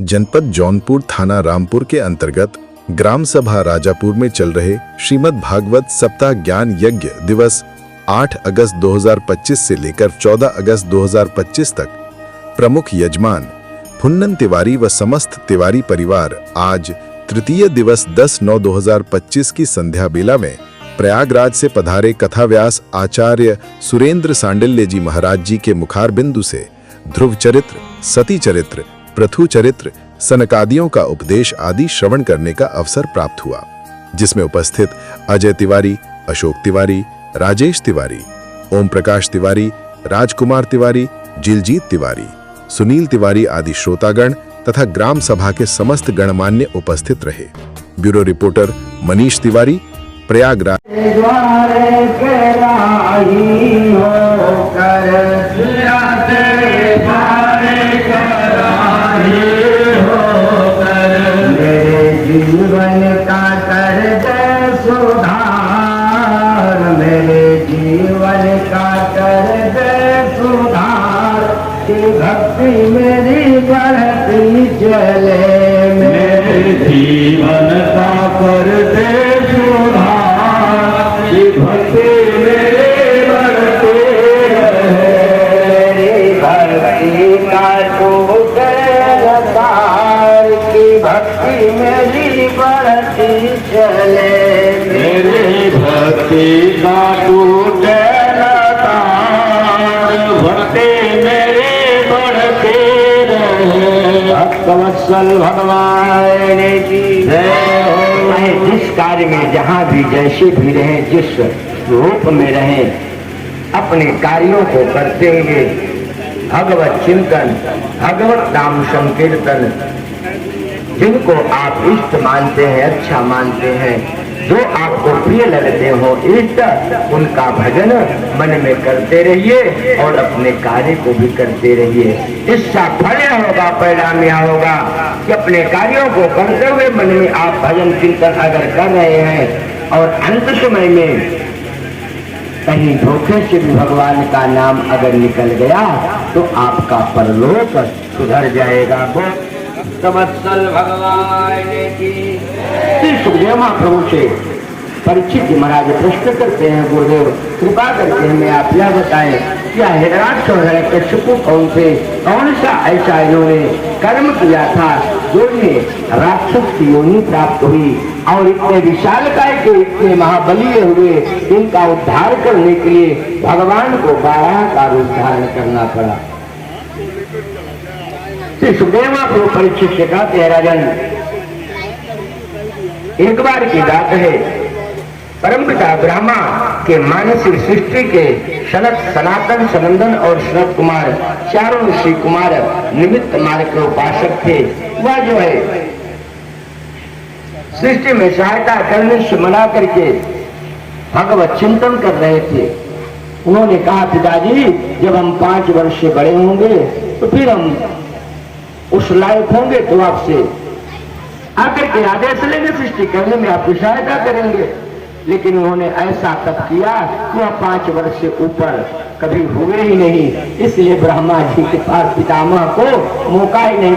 जनपद जौनपुर थाना रामपुर के अंतर्गत ग्राम सभा राजापुर में चल रहे श्रीमद् भागवत सप्ताह ज्ञान यज्ञ दिवस 8 अगस्त 2025 से लेकर 14 अगस्त 2025 तक प्रमुख यजमान फुन्नन तिवारी व समस्त तिवारी परिवार आज तृतीय दिवस 10/9/2025 की संध्या बेला में प्रयागराज से पधारे कथाव्यास आचार्य सुरेंद्र सांडिल्य जी महाराज जी के मुखार बिंदु से ध्रुव चरित्र, सती चरित्र, पृथु चरित्र, सनकादियों का उपदेश आदि श्रवण करने का अवसर प्राप्त हुआ, जिसमें उपस्थित अजय तिवारी, अशोक तिवारी, राजेश तिवारी, ओम प्रकाश तिवारी, राजकुमार तिवारी, जिलजीत तिवारी, सुनील तिवारी आदि श्रोतागण तथा ग्राम सभा के समस्त गणमान्य उपस्थित रहे। Bureau reporter Manish Tiwari, Prayagraj. जीवन का कर दे सुधार, मेरे जीवन का कर दे सुधार, कि भक्ति मेरी बढ़ती चले, मेरे जीवन का कर दे सुधार, कि भक्ति मेरी बढ़ती रहे, भक्ति का टूट लतार, की भक्ति मेरी बढ़ती चले, मेरी भक्ति का टूट लतार, भक्ति मेरी बढ़ती रहे। भक्तवत्सल भगवान की जय हो। जिस कार्य में जहाँ भी जैसे भी रहे, जिस रूप में रहे, अपने कार्यों को करते हुए भगवत चिंतन, भगवत नाम संकीर्तन, जिनको आप इष्ट मानते हैं, अच्छा मानते हैं, जो आपको प्रिय लगते हो, इष्ट, उनका भजन मन में करते रहिए और अपने कार्य को भी करते रहिए। इसका फल होगा, परिणाम यह होगा कि अपने कार्यों को करते हुए मन में आप भजन चिंतन अगर कर रहे हैं और अंत समय में कहीं धोखे से भी भगवान का नाम अगर निकल गया तो आपका परलोक सुधर जाएगा। तवत्सल भगवान की। सुखदेव महाप्रभु से परीक्षित जी महाराज प्रश्न करते हैं, गुरुदेव कृपा करके हमें आप यह बताएं, क्या हिरण्याक्ष और हिरण्यकशिपु कौन सा ऐसा इन्होंने कर्म किया था जो इन्हें राक्षस की योनि प्राप्त हुई और इतने विशालकाय के इतने महाबलीय हुए, इनका उद्धार करने के लिए भगवान को बारह का रूप धारण करना पड़ा। सुखदेव महाप्रभु परीक्षित से कहते हैं, राजन एक बार की बात है, परमपिता ब्रह्मा के मानसिक सृष्टि के सनत, सनातन, सनंदन और शरद कुमार चारों ऋषि कुमार निमित्त मार्ग के उपासक थे। वह जो है सृष्टि में सहायता करने से मना करके भगवत चिंतन कर रहे थे। उन्होंने कहा, पिताजी जब हम 5 वर्ष से बड़े होंगे तो फिर हम उस लायक होंगे तो आपसे आकर के आदेश लेंगे, सृष्टि करने में आपकी सहायता करेंगे। लेकिन उन्होंने ऐसा तप किया कि वह 5 वर्ष से ऊपर कभी हुए ही नहीं, इसलिए ब्रह्मा जी के पास पितामह को मौका ही नहीं